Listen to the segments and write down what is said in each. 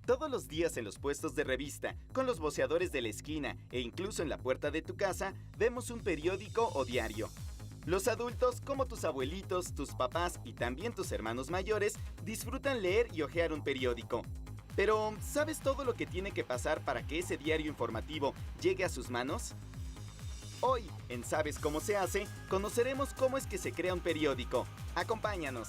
Todos los días en los puestos de revista, con los voceadores de la esquina e incluso en la puerta de tu casa, vemos un periódico o diario. Los adultos, como tus abuelitos, tus papás y también tus hermanos mayores, disfrutan leer y hojear un periódico. Pero, ¿sabes todo lo que tiene que pasar para que ese diario informativo llegue a sus manos? Hoy, en ¿Sabes cómo se hace?, conoceremos cómo es que se crea un periódico. ¡Acompáñanos!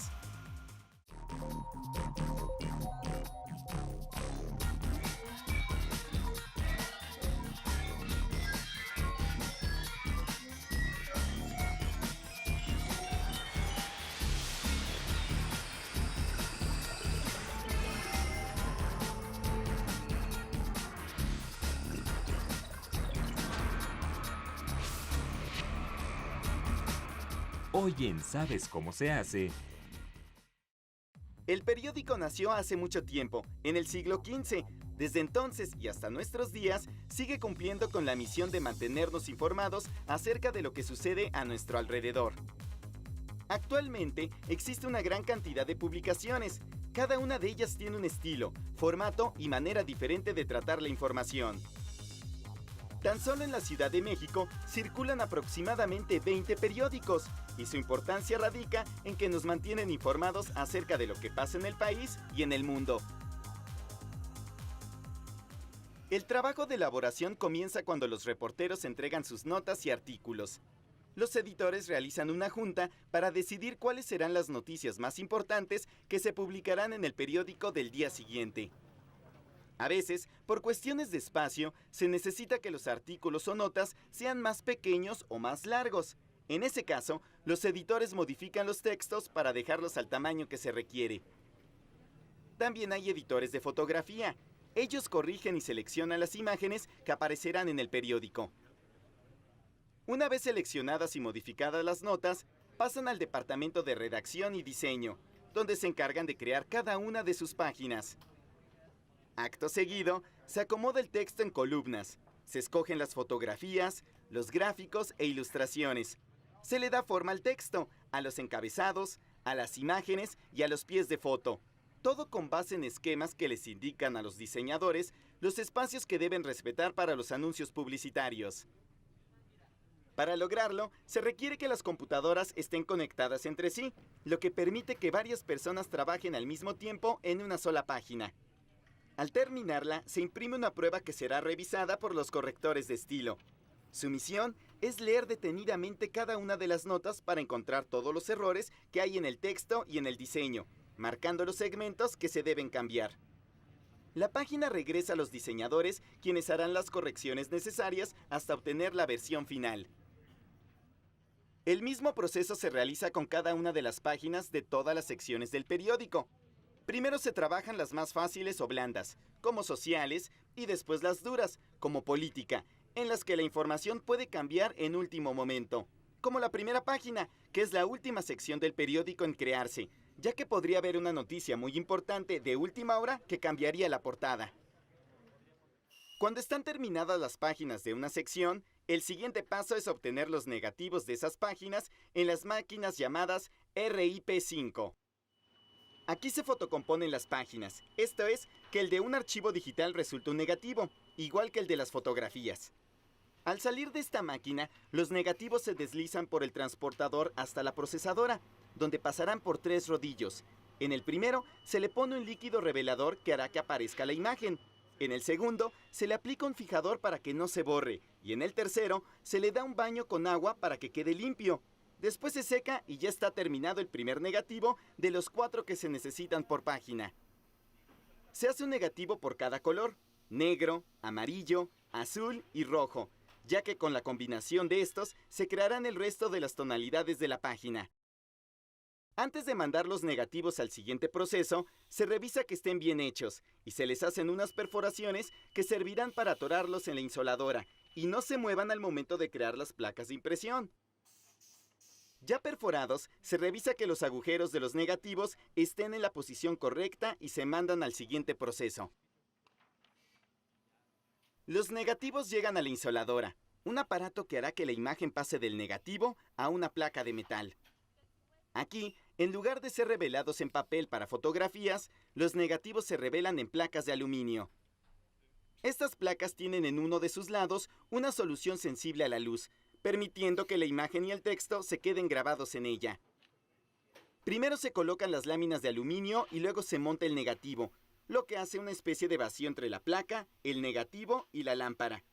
Hoy en ¿Sabes cómo se hace? El periódico nació hace mucho tiempo, en el siglo XV. Desde entonces y hasta nuestros días, sigue cumpliendo con la misión de mantenernos informados acerca de lo que sucede a nuestro alrededor. Actualmente existe una gran cantidad de publicaciones. Cada una de ellas tiene un estilo, formato y manera diferente de tratar la información. Tan solo en la Ciudad de México circulan aproximadamente 20 periódicos, y su importancia radica en que nos mantienen informados acerca de lo que pasa en el país y en el mundo. El trabajo de elaboración comienza cuando los reporteros entregan sus notas y artículos. Los editores realizan una junta para decidir cuáles serán las noticias más importantes que se publicarán en el periódico del día siguiente. A veces, por cuestiones de espacio, se necesita que los artículos o notas sean más pequeños o más largos. En ese caso, los editores modifican los textos para dejarlos al tamaño que se requiere. También hay editores de fotografía. Ellos corrigen y seleccionan las imágenes que aparecerán en el periódico. Una vez seleccionadas y modificadas las notas, pasan al departamento de redacción y diseño, donde se encargan de crear cada una de sus páginas. Acto seguido, se acomoda el texto en columnas, se escogen las fotografías, los gráficos e ilustraciones. Se le da forma al texto, a los encabezados, a las imágenes y a los pies de foto. Todo con base en esquemas que les indican a los diseñadores los espacios que deben respetar para los anuncios publicitarios. Para lograrlo, se requiere que las computadoras estén conectadas entre sí, lo que permite que varias personas trabajen al mismo tiempo en una sola página. Al terminarla, se imprime una prueba que será revisada por los correctores de estilo. Su misión es leer detenidamente cada una de las notas para encontrar todos los errores que hay en el texto y en el diseño, marcando los segmentos que se deben cambiar. La página regresa a los diseñadores, quienes harán las correcciones necesarias hasta obtener la versión final. El mismo proceso se realiza con cada una de las páginas de todas las secciones del periódico. Primero se trabajan las más fáciles o blandas, como sociales, y después las duras, como política, en las que la información puede cambiar en último momento. Como la primera página, que es la última sección del periódico en crearse, ya que podría haber una noticia muy importante de última hora que cambiaría la portada. Cuando están terminadas las páginas de una sección, el siguiente paso es obtener los negativos de esas páginas en las máquinas llamadas RIP5. Aquí se fotocomponen las páginas, esto es, que el de un archivo digital resulta un negativo, igual que el de las fotografías. Al salir de esta máquina, los negativos se deslizan por el transportador hasta la procesadora, donde pasarán por 3 rodillos. En el primero, se le pone un líquido revelador que hará que aparezca la imagen. En el segundo, se le aplica un fijador para que no se borre. Y en el tercero, se le da un baño con agua para que quede limpio. Después se seca y ya está terminado el primer negativo de los 4 que se necesitan por página. Se hace un negativo por cada color: negro, amarillo, azul y rojo, ya que con la combinación de estos se crearán el resto de las tonalidades de la página. Antes de mandar los negativos al siguiente proceso, se revisa que estén bien hechos y se les hacen unas perforaciones que servirán para atorarlos en la insoladora y no se muevan al momento de crear las placas de impresión. Ya perforados, se revisa que los agujeros de los negativos estén en la posición correcta y se mandan al siguiente proceso. Los negativos llegan a la insoladora, un aparato que hará que la imagen pase del negativo a una placa de metal. Aquí, En lugar de ser revelados en papel para fotografías, los negativos se revelan en placas de aluminio. Estas placas tienen en uno de sus lados una solución sensible a la luz, permitiendo que la imagen y el texto se queden grabados en ella. Primero se colocan las láminas de aluminio y luego se monta el negativo, lo que hace una especie de vacío entre la placa, el negativo y la lámpara.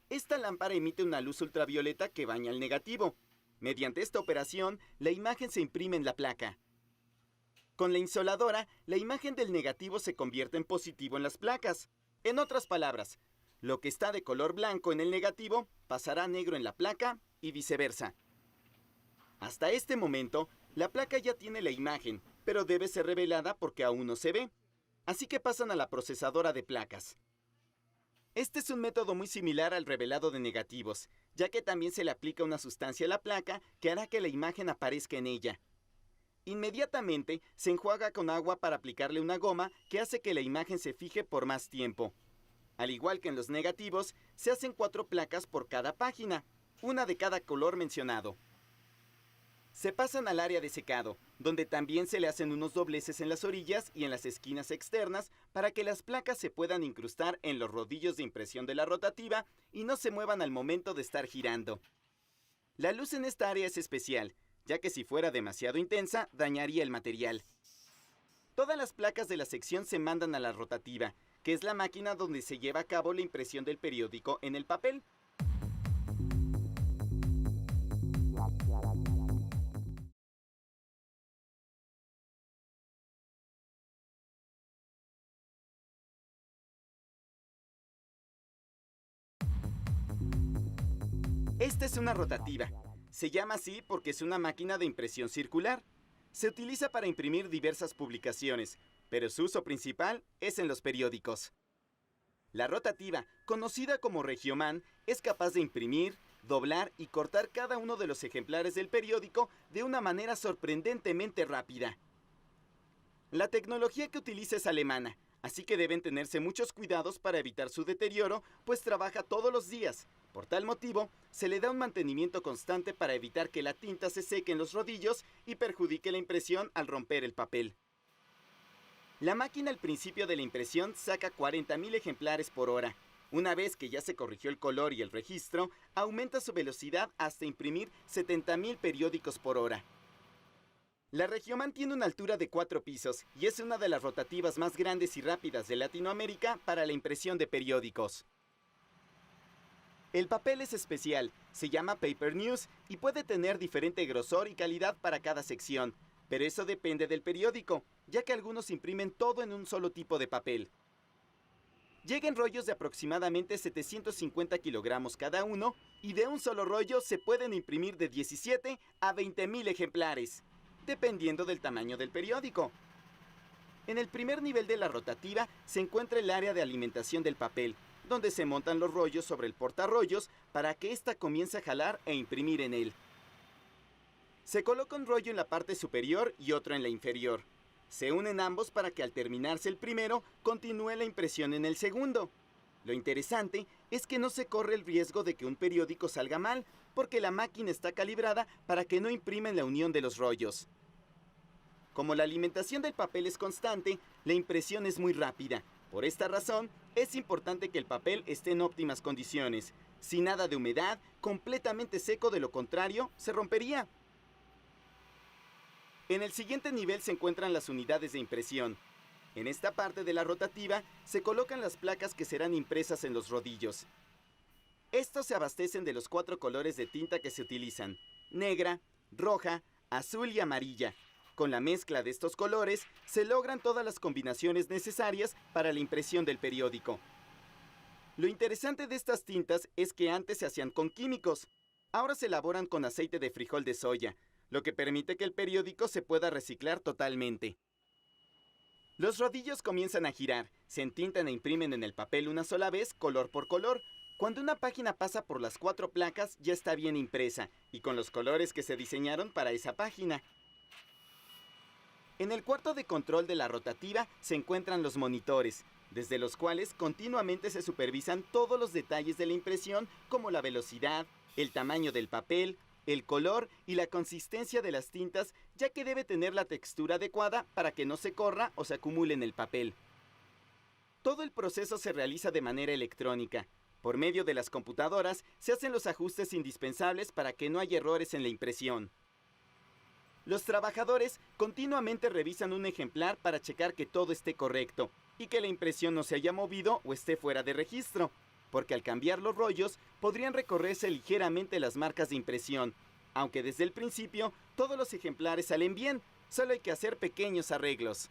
Esta lámpara emite una luz ultravioleta que baña el negativo. Mediante esta operación, la imagen se imprime en la placa. Con la insoladora, la imagen del negativo se convierte en positivo en las placas. En otras palabras, lo que está de color blanco en el negativo pasará a negro en la placa y viceversa. Hasta este momento, la placa ya tiene la imagen, pero debe ser revelada porque aún no se ve. Así que pasan a la procesadora de placas. Este es un método muy similar al revelado de negativos, ya que también se le aplica una sustancia a la placa que hará que la imagen aparezca en ella. Inmediatamente se enjuaga con agua para aplicarle una goma que hace que la imagen se fije por más tiempo. Al igual que en los negativos, se hacen 4 placas por cada página, una de cada color mencionado. Se pasan al área de secado, donde también se le hacen unos dobleces en las orillas y en las esquinas externas para que las placas se puedan incrustar en los rodillos de impresión de la rotativa y no se muevan al momento de estar girando. La luz en esta área es especial, ya que si fuera demasiado intensa, dañaría el material. Todas las placas de la sección se mandan a la rotativa, que es la máquina donde se lleva a cabo la impresión del periódico en el papel. Esta es una rotativa. Se llama así porque es una máquina de impresión circular. Se utiliza para imprimir diversas publicaciones, pero su uso principal es en los periódicos. La rotativa, conocida como Regioman, es capaz de imprimir, doblar y cortar cada uno de los ejemplares del periódico de una manera sorprendentemente rápida. La tecnología que utiliza es alemana, así que deben tenerse muchos cuidados para evitar su deterioro, pues trabaja todos los días. Por tal motivo, se le da un mantenimiento constante para evitar que la tinta se seque en los rodillos y perjudique la impresión al romper el papel. La máquina al principio de la impresión saca 40.000 ejemplares por hora. Una vez que ya se corrigió el color y el registro, aumenta su velocidad hasta imprimir 70.000 periódicos por hora. La Regioman tiene una altura de 4 pisos y es una de las rotativas más grandes y rápidas de Latinoamérica para la impresión de periódicos. El papel es especial, se llama Paper News y puede tener diferente grosor y calidad para cada sección, pero eso depende del periódico, ya que algunos imprimen todo en un solo tipo de papel. Llega en rollos de aproximadamente 750 kilogramos cada uno y de un solo rollo se pueden imprimir de 17 a 20.000 ejemplares, dependiendo del tamaño del periódico. En el primer nivel de la rotativa se encuentra el área de alimentación del papel, donde se montan los rollos sobre el portarrollos para que ésta comience a jalar e imprimir en él. Se coloca un rollo en la parte superior y otro en la inferior. Se unen ambos para que al terminarse el primero, continúe la impresión en el segundo. Lo interesante es que no se corre el riesgo de que un periódico salga mal, porque la máquina está calibrada para que no imprima en la unión de los rollos. Como la alimentación del papel es constante, la impresión es muy rápida. Por esta razón, es importante que el papel esté en óptimas condiciones, sin nada de humedad, completamente seco, de lo contrario, se rompería. En el siguiente nivel se encuentran las unidades de impresión. En esta parte de la rotativa se colocan las placas que serán impresas en los rodillos. Estos se abastecen de los 4 colores de tinta que se utilizan: negra, roja, azul y amarilla. Con la mezcla de estos colores se logran todas las combinaciones necesarias para la impresión del periódico. Lo interesante de estas tintas es que antes se hacían con químicos. Ahora se elaboran con aceite de frijol de soya, lo que permite que el periódico se pueda reciclar totalmente. Los rodillos comienzan a girar, se entintan e imprimen en el papel una sola vez, color por color. Cuando una página pasa por las 4 placas, ya está bien impresa y con los colores que se diseñaron para esa página. En el cuarto de control de la rotativa se encuentran los monitores, desde los cuales continuamente se supervisan todos los detalles de la impresión, como la velocidad, el tamaño del papel, el color y la consistencia de las tintas, ya que debe tener la textura adecuada para que no se corra o se acumule en el papel. Todo el proceso se realiza de manera electrónica. Por medio de las computadoras se hacen los ajustes indispensables para que no haya errores en la impresión. Los trabajadores continuamente revisan un ejemplar para checar que todo esté correcto y que la impresión no se haya movido o esté fuera de registro, porque al cambiar los rollos podrían recorrerse ligeramente las marcas de impresión, aunque desde el principio todos los ejemplares salen bien, solo hay que hacer pequeños arreglos.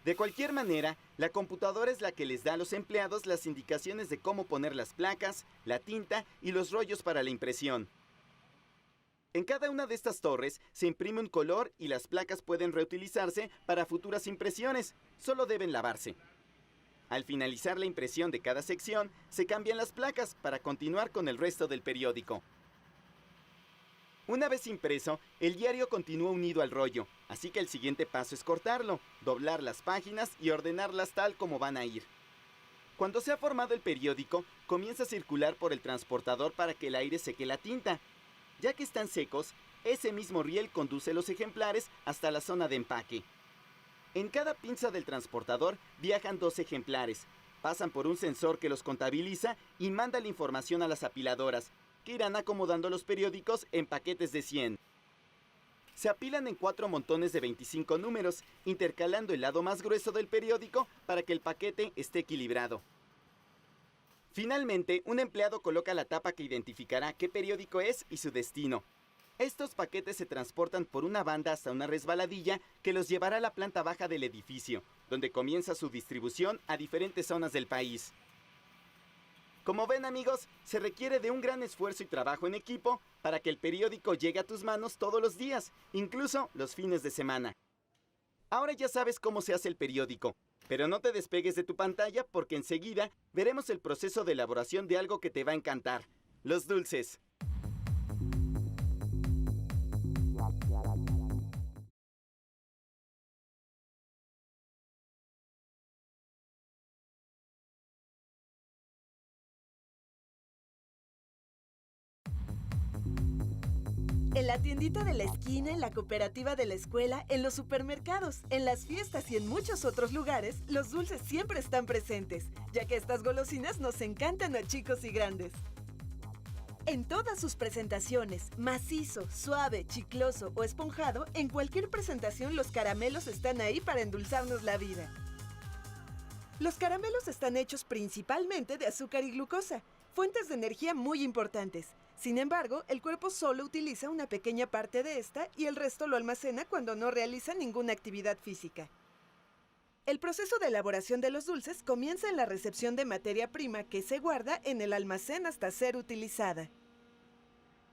De cualquier manera, la computadora es la que les da a los empleados las indicaciones de cómo poner las placas, la tinta y los rollos para la impresión. En cada una de estas torres se imprime un color y las placas pueden reutilizarse para futuras impresiones, solo deben lavarse. Al finalizar la impresión de cada sección, se cambian las placas para continuar con el resto del periódico. Una vez impreso, el diario continúa unido al rollo, así que el siguiente paso es cortarlo, doblar las páginas y ordenarlas tal como van a ir. Cuando se ha formado el periódico, comienza a circular por el transportador para que el aire seque la tinta. Ya que están secos, ese mismo riel conduce los ejemplares hasta la zona de empaque. En cada pinza del transportador viajan 2 ejemplares, pasan por un sensor que los contabiliza y manda la información a las apiladoras, que irán acomodando los periódicos en paquetes de 100. Se apilan en 4 montones de 25 números, intercalando el lado más grueso del periódico para que el paquete esté equilibrado. Finalmente, un empleado coloca la tapa que identificará qué periódico es y su destino. Estos paquetes se transportan por una banda hasta una resbaladilla que los llevará a la planta baja del edificio, donde comienza su distribución a diferentes zonas del país. Como ven, amigos, se requiere de un gran esfuerzo y trabajo en equipo para que el periódico llegue a tus manos todos los días, incluso los fines de semana. Ahora ya sabes cómo se hace el periódico, pero no te despegues de tu pantalla porque enseguida veremos el proceso de elaboración de algo que te va a encantar: los dulces. En la tiendita de la esquina, en la cooperativa de la escuela, en los supermercados, en las fiestas y en muchos otros lugares, los dulces siempre están presentes, ya que estas golosinas nos encantan a chicos y grandes. En todas sus presentaciones, macizo, suave, chicloso o esponjado, en cualquier presentación los caramelos están ahí para endulzarnos la vida. Los caramelos están hechos principalmente de azúcar y glucosa, fuentes de energía muy importantes. Sin embargo, el cuerpo solo utiliza una pequeña parte de esta y el resto lo almacena cuando no realiza ninguna actividad física. El proceso de elaboración de los dulces comienza en la recepción de materia prima que se guarda en el almacén hasta ser utilizada.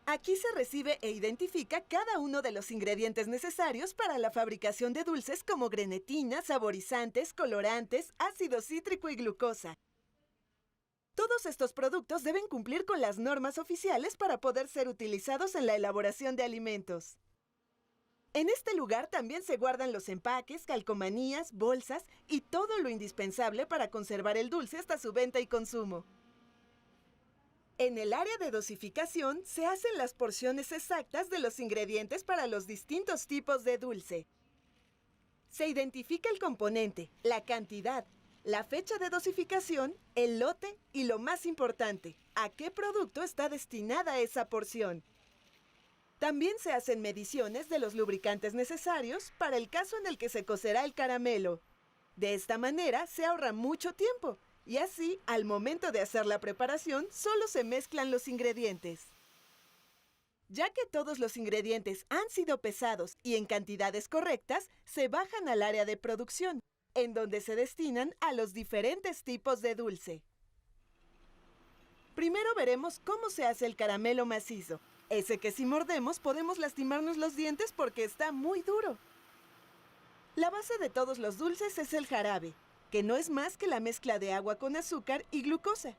Aquí se recibe e identifica cada uno de los ingredientes necesarios para la fabricación de dulces como grenetina, saborizantes, colorantes, ácido cítrico y glucosa. Todos estos productos deben cumplir con las normas oficiales para poder ser utilizados en la elaboración de alimentos. En este lugar también se guardan los empaques, calcomanías, bolsas y todo lo indispensable para conservar el dulce hasta su venta y consumo. En el área de dosificación se hacen las porciones exactas de los ingredientes para los distintos tipos de dulce. Se identifica el componente, la cantidad, la fecha de dosificación, el lote y, lo más importante, a qué producto está destinada esa porción. También se hacen mediciones de los lubricantes necesarios para el caso en el que se cocerá el caramelo. De esta manera se ahorra mucho tiempo y así, al momento de hacer la preparación, solo se mezclan los ingredientes. Ya que todos los ingredientes han sido pesados y en cantidades correctas, se bajan al área de producción, en donde se destinan a los diferentes tipos de dulce. Primero veremos cómo se hace el caramelo macizo, ese que si mordemos podemos lastimarnos los dientes porque está muy duro. La base de todos los dulces es el jarabe, que no es más que la mezcla de agua con azúcar y glucosa.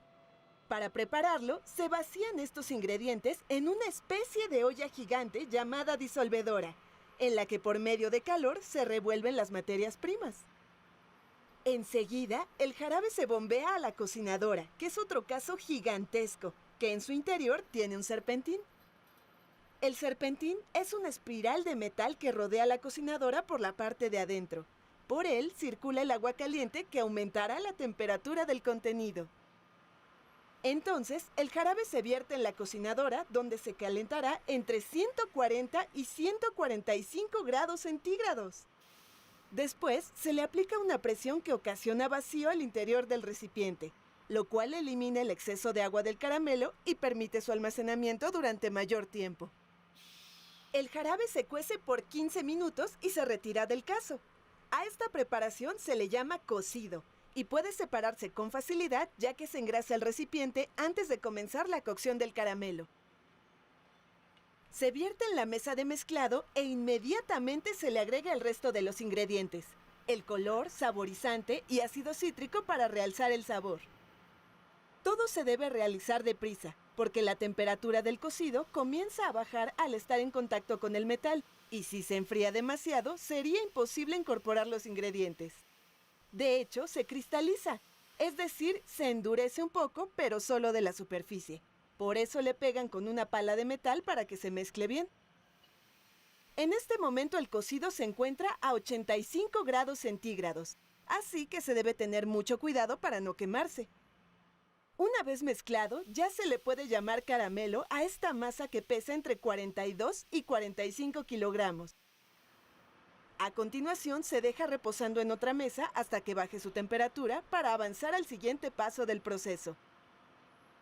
Para prepararlo, se vacían estos ingredientes en una especie de olla gigante llamada disolvedora, en la que por medio de calor se revuelven las materias primas. Enseguida, el jarabe se bombea a la cocinadora, que es otro caso gigantesco, que en su interior tiene un serpentín. El serpentín es una espiral de metal que rodea la cocinadora por la parte de adentro. Por él circula el agua caliente que aumentará la temperatura del contenido. Entonces, el jarabe se vierte en la cocinadora, donde se calentará entre 140 y 145 grados centígrados. Después, se le aplica una presión que ocasiona vacío al interior del recipiente, lo cual elimina el exceso de agua del caramelo y permite su almacenamiento durante mayor tiempo. El jarabe se cuece por 15 minutos y se retira del cazo. A esta preparación se le llama cocido y puede separarse con facilidad ya que se engrasa el recipiente antes de comenzar la cocción del caramelo. Se vierte en la mesa de mezclado e inmediatamente se le agrega el resto de los ingredientes, el color, saborizante y ácido cítrico para realzar el sabor. Todo se debe realizar deprisa, porque la temperatura del cocido comienza a bajar al estar en contacto con el metal, y si se enfría demasiado, sería imposible incorporar los ingredientes. De hecho, se cristaliza, es decir, se endurece un poco, pero solo de la superficie. Por eso le pegan con una pala de metal para que se mezcle bien. En este momento el cocido se encuentra a 85 grados centígrados, así que se debe tener mucho cuidado para no quemarse. Una vez mezclado, ya se le puede llamar caramelo a esta masa que pesa entre 42 y 45 kilogramos. A continuación, se deja reposando en otra mesa hasta que baje su temperatura para avanzar al siguiente paso del proceso.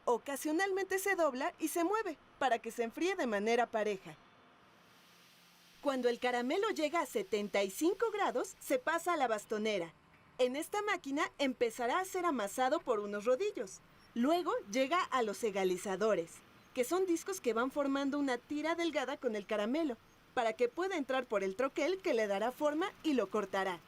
Ocasionalmente se dobla y se mueve para que se enfríe de manera pareja. Cuando el caramelo llega a 75 grados, se pasa a la bastonera. En esta máquina empezará a ser amasado por unos rodillos. Luego llega a los egalizadores, que son discos que van formando una tira delgada con el caramelo, para que pueda entrar por el troquel que le dará forma y lo cortará.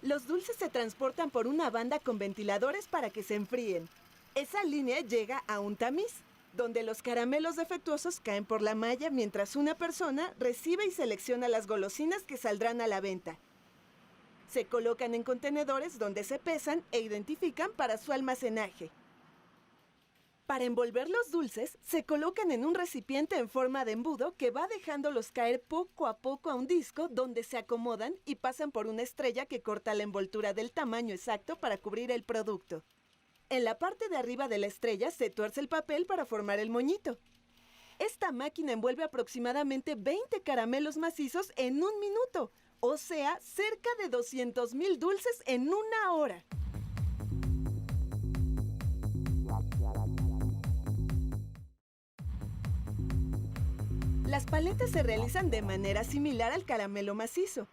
Los dulces se transportan por una banda con ventiladores para que se enfríen. Esa línea llega a un tamiz, donde los caramelos defectuosos caen por la malla mientras una persona recibe y selecciona las golosinas que saldrán a la venta. Se colocan en contenedores donde se pesan e identifican para su almacenaje. Para envolver los dulces, se colocan en un recipiente en forma de embudo que va dejándolos caer poco a poco a un disco donde se acomodan y pasan por una estrella que corta la envoltura del tamaño exacto para cubrir el producto. En la parte de arriba de la estrella se tuerce el papel para formar el moñito. Esta máquina envuelve aproximadamente 20 caramelos macizos en un minuto, o sea, cerca de 200,000 dulces en una hora. Las paletas se realizan de manera similar al caramelo macizo.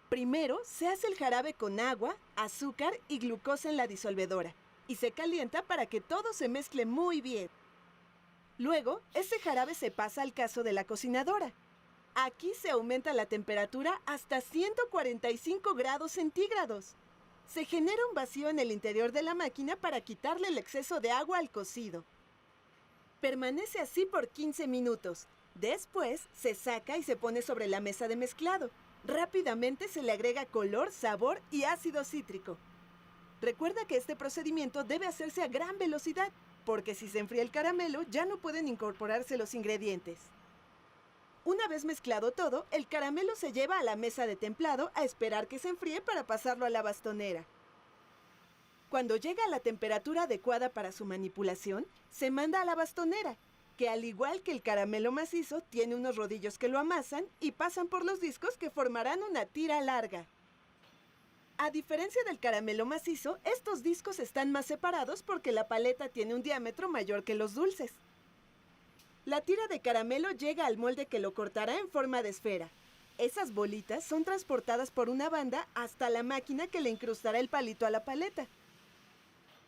Primero, se hace el jarabe con agua, azúcar y glucosa en la disolvedora, y se calienta para que todo se mezcle muy bien. Luego, ese jarabe se pasa al cazo de la cocinadora. Aquí se aumenta la temperatura hasta 145 grados centígrados. Se genera un vacío en el interior de la máquina para quitarle el exceso de agua al cocido. Permanece así por 15 minutos. Después, se saca y se pone sobre la mesa de mezclado. Rápidamente se le agrega color, sabor y ácido cítrico. Recuerda que este procedimiento debe hacerse a gran velocidad, porque si se enfría el caramelo ya no pueden incorporarse los ingredientes. Una vez mezclado todo, el caramelo se lleva a la mesa de templado a esperar que se enfríe para pasarlo a la bastonera. Cuando llega a la temperatura adecuada para su manipulación, se manda a la bastonera, que al igual que el caramelo macizo, tiene unos rodillos que lo amasan y pasan por los discos que formarán una tira larga. A diferencia del caramelo macizo, estos discos están más separados porque la paleta tiene un diámetro mayor que los dulces. La tira de caramelo llega al molde que lo cortará en forma de esfera. Esas bolitas son transportadas por una banda hasta la máquina que le incrustará el palito a la paleta.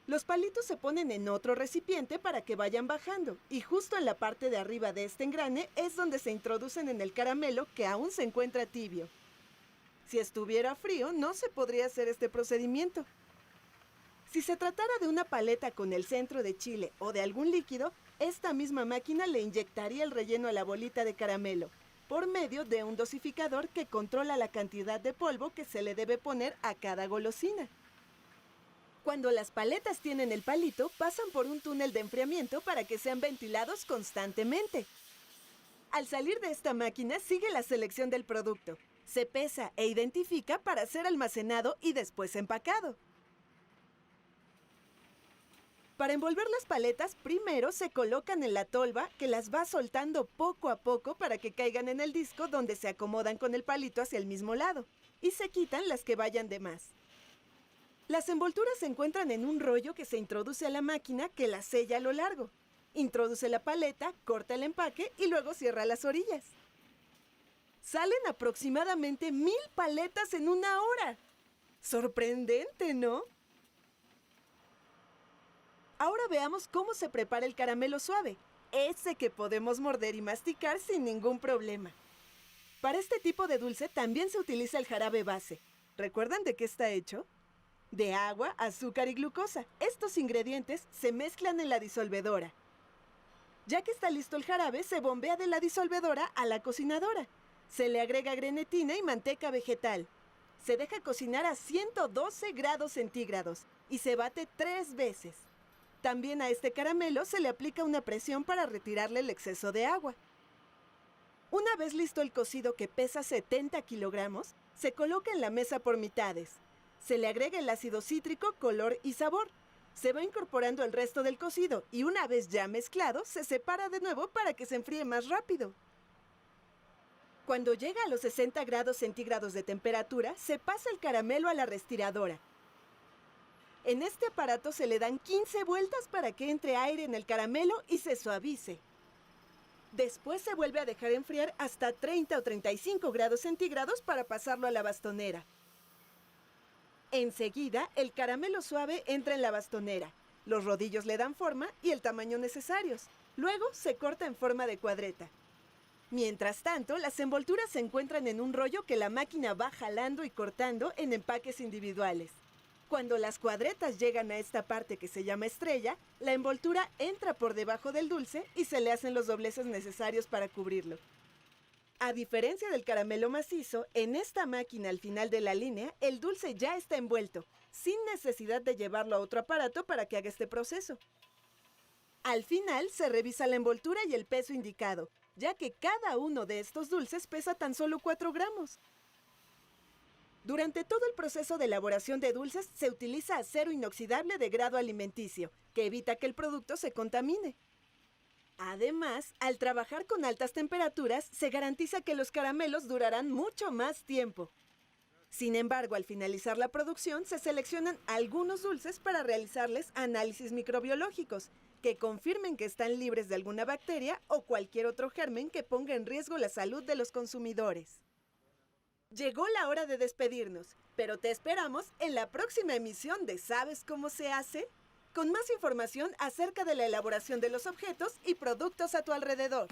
Los palitos se ponen en otro recipiente para que vayan bajando, y justo en la parte de arriba de este engrane es donde se introducen en el caramelo que aún se encuentra tibio. Si estuviera frío, no se podría hacer este procedimiento. Si se tratara de una paleta con el centro de chile o de algún líquido, esta misma máquina le inyectaría el relleno a la bolita de caramelo, por medio de un dosificador que controla la cantidad de polvo que se le debe poner a cada golosina. Cuando las paletas tienen el palito, pasan por un túnel de enfriamiento para que sean ventilados constantemente. Al salir de esta máquina, sigue la selección del producto. Se pesa e identifica para ser almacenado y después empacado. Para envolver las paletas, primero se colocan en la tolva que las va soltando poco a poco para que caigan en el disco donde se acomodan con el palito hacia el mismo lado y se quitan las que vayan de más. Las envolturas se encuentran en un rollo que se introduce a la máquina que las sella a lo largo. Introduce la paleta, corta el empaque y luego cierra las orillas. Salen aproximadamente 1000 paletas en una hora. Sorprendente, ¿no? Ahora veamos cómo se prepara el caramelo suave, ese que podemos morder y masticar sin ningún problema. Para este tipo de dulce también se utiliza el jarabe base. ¿Recuerdan de qué está hecho? De agua, azúcar y glucosa. Estos ingredientes se mezclan en la disolvedora. Ya que está listo el jarabe, se bombea de la disolvedora a la cocinadora. Se le agrega grenetina y manteca vegetal. Se deja cocinar a 112 grados centígrados y se bate 3 veces. También a este caramelo se le aplica una presión para retirarle el exceso de agua. Una vez listo el cocido que pesa 70 kilogramos, se coloca en la mesa por mitades. Se le agrega el ácido cítrico, color y sabor. Se va incorporando el resto del cocido y una vez ya mezclado, se separa de nuevo para que se enfríe más rápido. Cuando llega a los 60 grados centígrados de temperatura, se pasa el caramelo a la restiradora. En este aparato se le dan 15 vueltas para que entre aire en el caramelo y se suavice. Después se vuelve a dejar enfriar hasta 30 o 35 grados centígrados para pasarlo a la bastonera. Enseguida, el caramelo suave entra en la bastonera. Los rodillos le dan forma y el tamaño necesarios. Luego se corta en forma de cuadreta. Mientras tanto, las envolturas se encuentran en un rollo que la máquina va jalando y cortando en empaques individuales. Cuando las cuadretas llegan a esta parte que se llama estrella, la envoltura entra por debajo del dulce y se le hacen los dobleces necesarios para cubrirlo. A diferencia del caramelo macizo, en esta máquina al final de la línea, el dulce ya está envuelto, sin necesidad de llevarlo a otro aparato para que haga este proceso. Al final se revisa la envoltura y el peso indicado, ya que cada uno de estos dulces pesa tan solo 4 gramos. Durante todo el proceso de elaboración de dulces se utiliza acero inoxidable de grado alimenticio, que evita que el producto se contamine. Además, al trabajar con altas temperaturas, se garantiza que los caramelos durarán mucho más tiempo. Sin embargo, al finalizar la producción, se seleccionan algunos dulces para realizarles análisis microbiológicos, que confirmen que están libres de alguna bacteria o cualquier otro germen que ponga en riesgo la salud de los consumidores. Llegó la hora de despedirnos, pero te esperamos en la próxima emisión de ¿Sabes cómo se hace? Con más información acerca de la elaboración de los objetos y productos a tu alrededor.